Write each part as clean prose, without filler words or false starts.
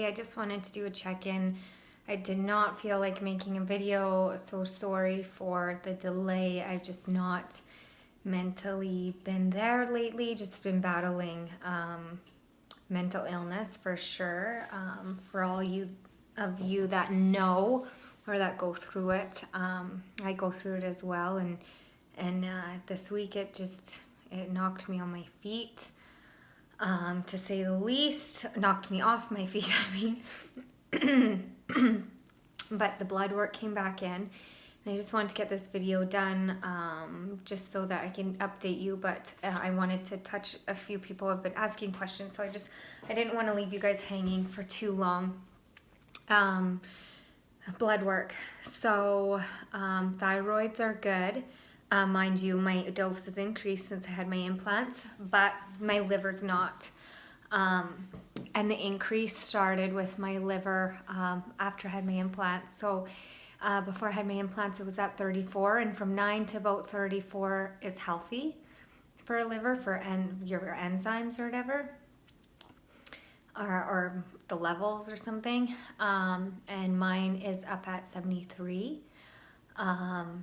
today I just wanted to do a check-in. I did not feel like making a video, so sorry for the delay. I've just not mentally been there lately, just been battling mental illness for sure. For all of you that know or that go through it, I go through it as well, and this week it knocked me on my feet. To say the least, knocked me off my feet, I mean. But the blood work came back in, and I just wanted to get this video done just so that I can update you. But I wanted to touch a few people who have been asking questions, so I didn't want to leave you guys hanging for too long. Blood work. So thyroids are good. Mind you, my dose has increased since I had my implants, but my liver's not. And the increase started with my liver after I had my implants. So before I had my implants, it was at 34, and from 9 to about 34 is healthy for a liver, for your enzymes or whatever, or the levels or something. And mine is up at 73.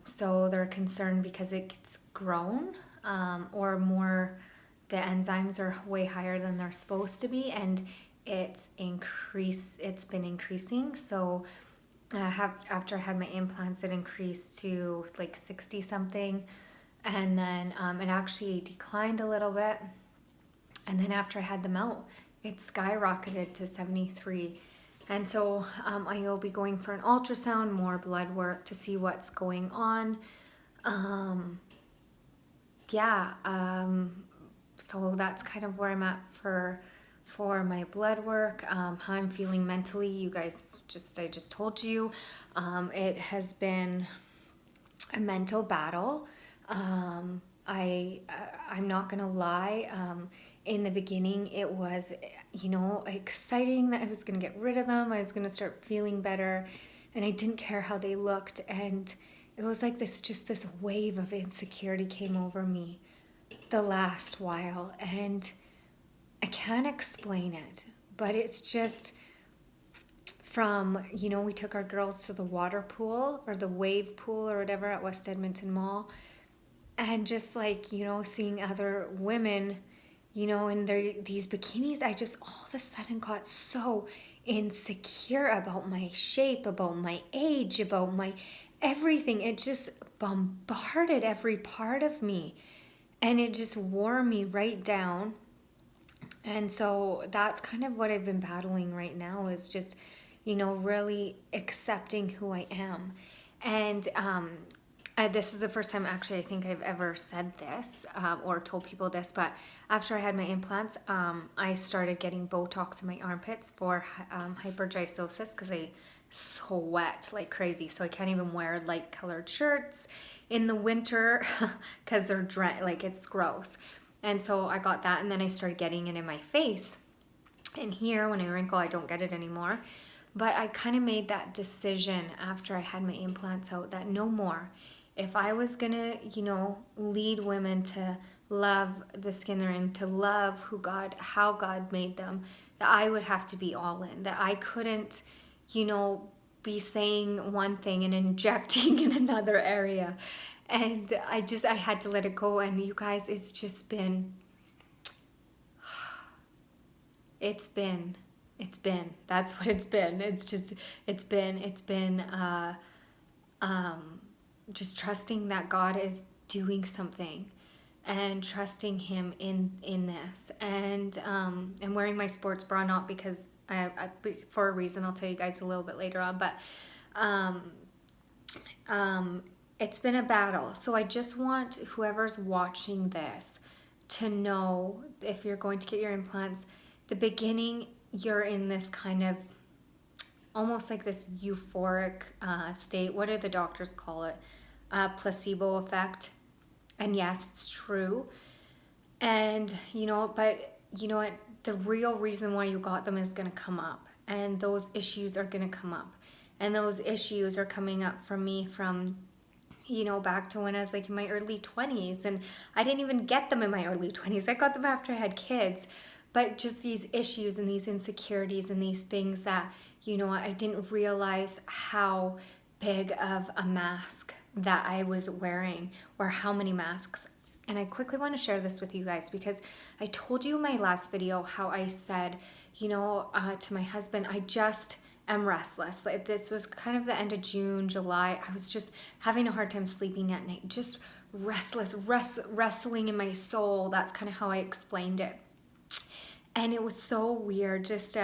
So they're concerned because it's grown, or more, the enzymes are way higher than they're supposed to be, and it's been increasing. So after I had my implants, it increased to like 60 something, and then it actually declined a little bit, and then after I had them out, it skyrocketed to 73. And so I will be going for an ultrasound, more blood work to see what's going on. So that's kind of where I'm at for my blood work. How I'm feeling mentally, you guys, I just told you. It has been a mental battle. I'm not gonna lie. In the beginning, it was, exciting that I was going to get rid of them. I was going to start feeling better, and I didn't care how they looked. And it was like this wave of insecurity came over me the last while, and I can't explain it, but it's just from, we took our girls to the water pool or the wave pool or whatever at West Edmonton Mall, and just like, seeing other women, in these bikinis, I just all of a sudden got so insecure about my shape, about my age, about my everything. It just bombarded every part of me, and it just wore me right down. And so that's kind of what I've been battling right now, is just, really accepting who I am. And this is the first time actually I think I've ever said this or told people this, but after I had my implants, I started getting Botox in my armpits for hypertrichosis, because I sweat like crazy. So I can't even wear light colored shirts in the winter because they're like, it's gross. And so I got that, and then I started getting it in my face. And here, when I wrinkle, I don't get it anymore. But I kind of made that decision after I had my implants out that no more. If I was gonna, lead women to love the skin they're in, to love how God made them, that I would have to be all in. That I couldn't, be saying one thing and injecting in another area. And I had to let it go. And you guys, that's what it's been. It's been just trusting that God is doing something, and trusting Him in this. And I'm wearing my sports bra, not because for a reason I'll tell you guys a little bit later on, but it's been a battle. So I just want whoever's watching this to know, if you're going to get your implants, the beginning, you're in this kind of almost like this euphoric state. What do the doctors call it? Placebo effect. And yes, it's true. And, but you know what? The real reason why you got them is going to come up. And those issues are going to come up. And those issues are coming up for me from, back to when I was like in my early 20s. And I didn't even get them in my early 20s. I got them after I had kids. but just these issues and these insecurities and these things that, you know, I didn't realize how big of a mask that I was wearing, or how many masks. And I quickly want to share this with you guys, because I told you in my last video how I said, you know, to my husband, I just am restless. Like, this was kind of the end of June, July. I was just having a hard time sleeping at night, just restless, wrestling in my soul. That's kind of how I explained it. And it was so weird. Just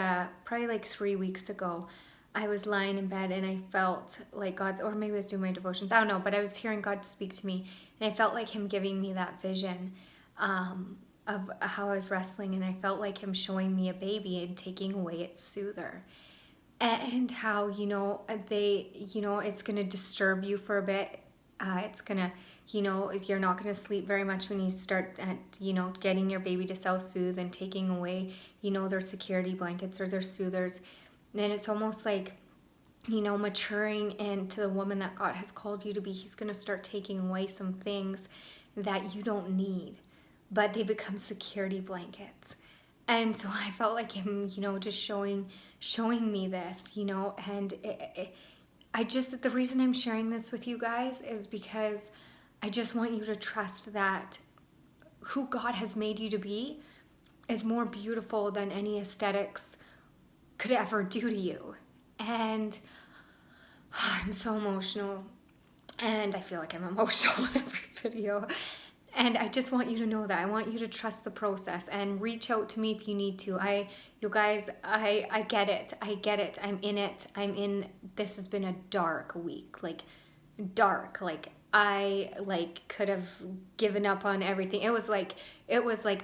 probably like 3 weeks ago, I was lying in bed and I felt like God, or maybe I was doing my devotions, I don't know, but I was hearing God speak to me, and I felt like him giving me that vision of how I was wrestling, and I felt like him showing me a baby and taking away its soother. And how, you know, it's going to disturb you for a bit. It's going to, you know, you're not going to sleep very much when you start at, you know, getting your baby to self-soothe and taking away, you know, their security blankets or their soothers. And it's almost like, you know, maturing into the woman that God has called you to be. He's going to start taking away some things that you don't need, but they become security blankets. And so I felt like him, you know, just showing me this, you know, and the reason I'm sharing this with you guys is because I just want you to trust that who God has made you to be is more beautiful than any aesthetics could ever do to you. And I'm so emotional, and I feel like I'm emotional in every video. And I just want you to know that. I want you to trust the process and reach out to me if you need to. You guys, I get it. I get it. I'm in it. This has been a dark week, like dark. Like I could have given up on everything. It was like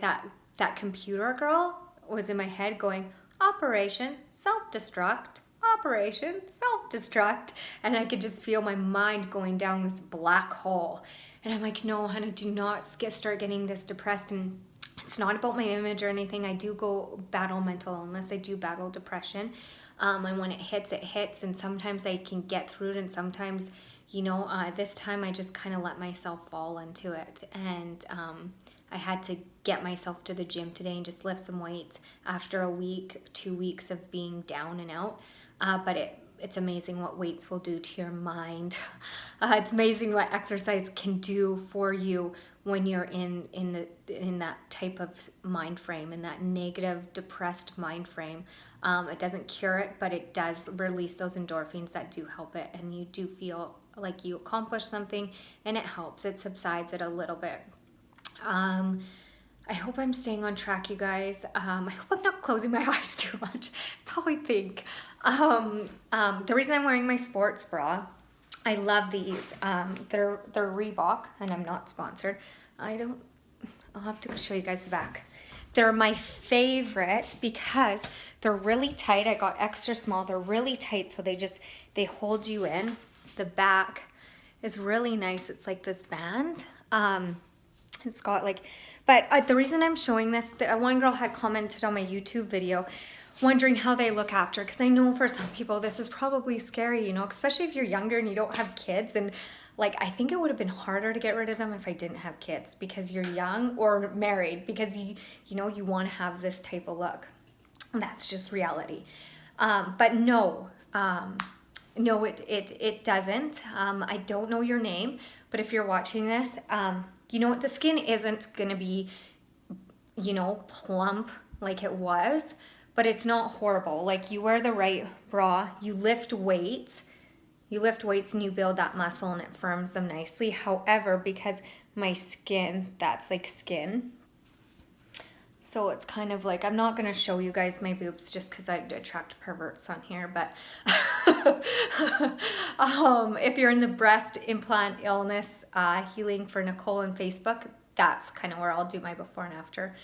that computer girl was in my head going, Operation Self-Destruct, Operation Self-Destruct. And I could just feel my mind going down this black hole. And I'm like, no, honey, do not start getting this depressed. And it's not about my image or anything. I do go battle mental illness. I do battle depression. And when it hits. And sometimes I can get through it. And sometimes, you know, this time I just kind of let myself fall into it. And I had to get myself to the gym today and just lift some weights after a week, 2 weeks of being down and out. But it's amazing what weights will do to your mind. It's amazing what exercise can do for you when you're in that type of mind frame, in that negative, depressed mind frame. It doesn't cure it, but it does release those endorphins that do help it, and you do feel like you accomplished something, and it helps. It subsides it a little bit. I hope I'm staying on track, you guys. I hope I'm not closing my eyes too much. That's all I think. The reason I'm wearing my sports bra, I love these. They're Reebok, and I'm not sponsored. I'll have to show you guys the back. They're my favorite because they're really tight. I got extra small. They're really tight, so they hold you in. The back is really nice. It's like this band. It's got like, but the reason I'm showing this, one girl had commented on my YouTube video wondering how they look after, because I know for some people this is probably scary, you know, especially if you're younger and you don't have kids. And like, I think it would have been harder to get rid of them if I didn't have kids, because you're young or married, because you know, you want to have this type of look. That's just reality. But no, it doesn't. I don't know your name, but if you're watching this, you know what? The skin isn't going to be, you know, plump like it was, but it's not horrible. Like, you wear the right bra, you lift weights and you build that muscle and it firms them nicely. However, because my skin, that's like skin. So it's kind of like, I'm not going to show you guys my boobs just because I'd attract perverts on here, but if you're in the breast implant illness healing for Nicole on Facebook, that's kind of where I'll do my before and after.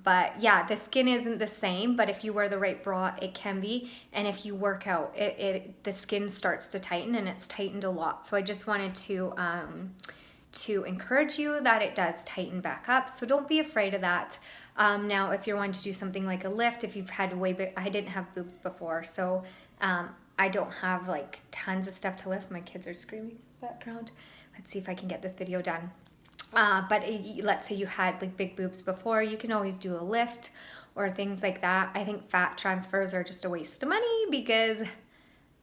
But yeah, the skin isn't the same, but if you wear the right bra, it can be. And if you work out, the skin starts to tighten, and it's tightened a lot. So I just wanted to encourage you that it does tighten back up. So don't be afraid of that. Now, if you're wanting to do something like a lift, if you've had I didn't have boobs before, so I don't have like tons of stuff to lift. My kids are screaming in the background. Let's see if I can get this video done. But let's say you had like big boobs before, you can always do a lift or things like that. I think fat transfers are just a waste of money because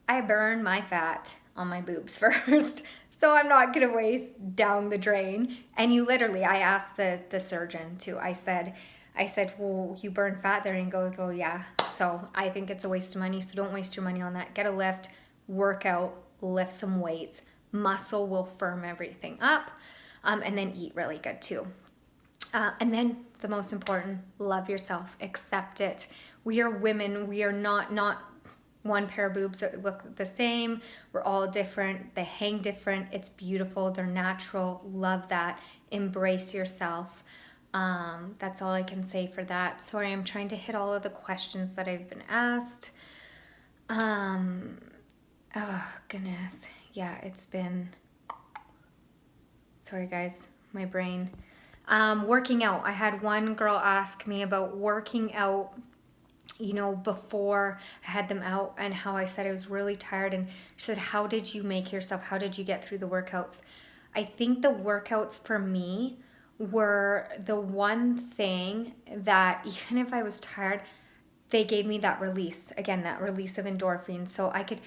I burn my fat on my boobs first. So I'm not gonna waste down the drain. And you literally, I asked the surgeon too. I said, well, you burn fat there, and he goes, well, yeah. So I think it's a waste of money. So don't waste your money on that. Get a lift, work out, lift some weights. Muscle will firm everything up, and then eat really good too. And then the most important, love yourself, accept it. We are women. We are not one pair of boobs that look the same. We're all different. They hang different. It's beautiful. They're natural. Love that. Embrace yourself. That's all I can say for that. Sorry, I'm trying to hit all of the questions that I've been asked. Oh, goodness. Yeah, it's been... Sorry, guys. My brain. Working out. I had one girl ask me about working out, before I had them out, and how I said I was really tired. And she said, how did you make yourself? How did you get through the workouts? I think the workouts for me were the one thing that even if I was tired, they gave me that release. Again, that release of endorphins. So I could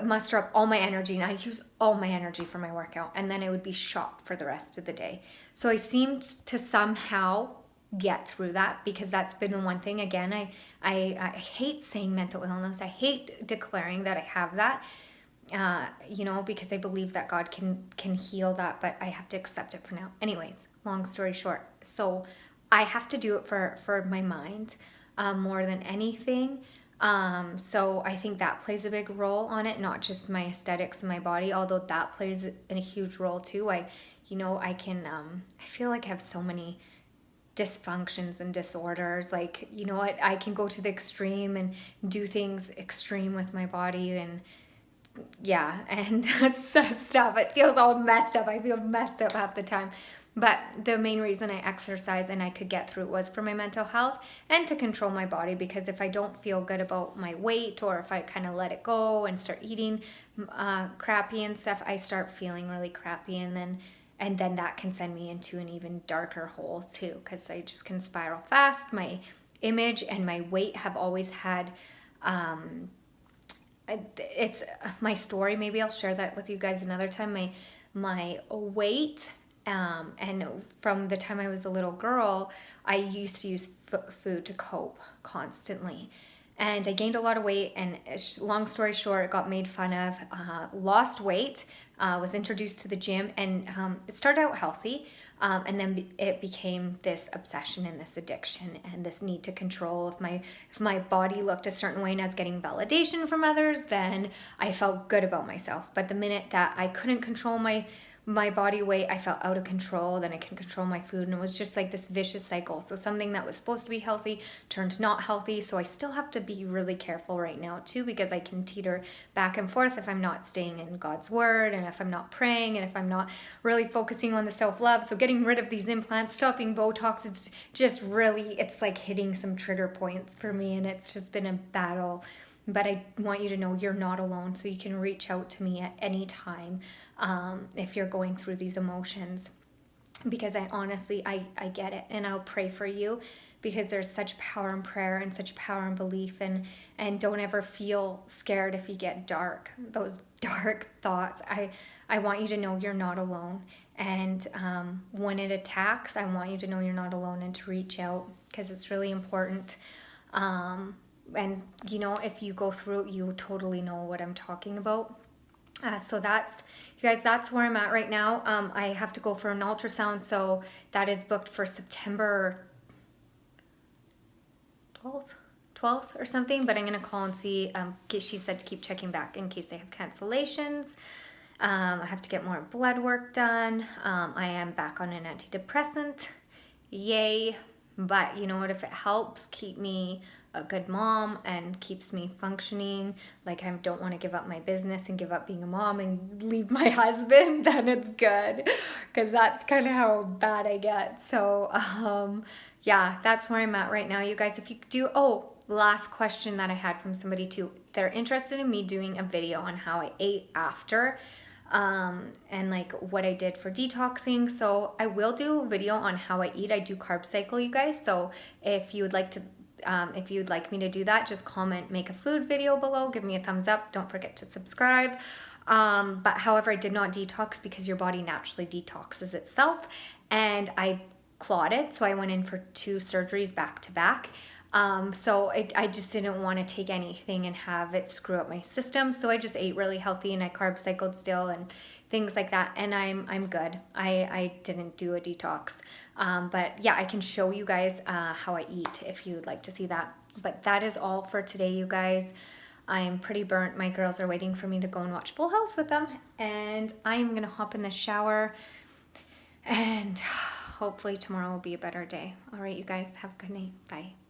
muster up all my energy, and I'd use all my energy for my workout, and then I would be shot for the rest of the day. So I seemed to somehow get through that, because that's been the one thing. Again, I hate saying mental illness. I hate declaring that I have that, because I believe that God can heal that, but I have to accept it for now. Anyways, long story short, so I have to do it for my mind more than anything. So I think that plays a big role on it, not just my aesthetics and my body, although that plays a huge role too. I feel like I have so many dysfunctions and disorders. Like, I can go to the extreme and do things extreme with my body, and yeah, and stuff. It feels all messed up. I feel messed up half the time. But the main reason I exercise and I could get through it was for my mental health and to control my body, because if I don't feel good about my weight, or if I kind of let it go and start eating crappy and stuff, I start feeling really crappy, and then that can send me into an even darker hole too, because I just can spiral fast. My image and my weight have always had, it's my story. Maybe I'll share that with you guys another time. My weight, and from the time I was a little girl, I used to use food to cope constantly. And I gained a lot of weight, and long story short, got made fun of, lost weight, was introduced to the gym, and it started out healthy, and then it became this obsession and this addiction and this need to control. If my body looked a certain way and I was getting validation from others, then I felt good about myself. But the minute that I couldn't control my body weight, I felt out of control. Then I couldn't control my food, and it was just like this vicious cycle. So something that was supposed to be healthy turned not healthy. So I still have to be really careful right now too, because I can teeter back and forth if I'm not staying in God's word, and if I'm not praying, and if I'm not really focusing on the self-love. So getting rid of these implants, stopping Botox, it's just really, it's like hitting some trigger points for me, and it's just been a battle. But I want you to know you're not alone, so you can reach out to me at any time if you're going through these emotions, because I honestly get it, and I'll pray for you, because there's such power in prayer and such power in belief, and don't ever feel scared if you get those dark thoughts. I want you to know you're not alone, and when it attacks, I want you to know you're not alone, and to reach out, because it's really important. And if you go through it, you totally know what I'm talking about. So that's, you guys, that's where I'm at right now. I have to go for an ultrasound, so that is booked for September 12th or something, but I'm going to call and see. She said to keep checking back in case they have cancellations. I have to get more blood work done. I am back on an antidepressant. Yay. But you know what, if it helps keep me a good mom and keeps me functioning, like I don't want to give up my business and give up being a mom and leave my husband, then it's good, because that's kind of how bad I get. So yeah, that's where I'm at right now, you guys. If you do, last question that I had from somebody too, they're interested in me doing a video on how I ate after and like what I did for detoxing. So I will do a video on how I eat. I do carb cycle, you guys. So if you would like to, if you'd like me to do that, just comment, make a food video below, give me a thumbs up. Don't forget to subscribe. But however, I did not detox because your body naturally detoxes itself, and I clotted. So I went in for 2 surgeries back to back. So I just didn't want to take anything and have it screw up my system. So I just ate really healthy, and I carb cycled still and things like that. And I'm good. I didn't do a detox. But yeah, I can show you guys how I eat if you'd like to see that. But that is all for today, you guys. I'm pretty burnt. My girls are waiting for me to go and watch Full House with them. And I'm going to hop in the shower, and hopefully tomorrow will be a better day. All right, you guys, have a good night. Bye.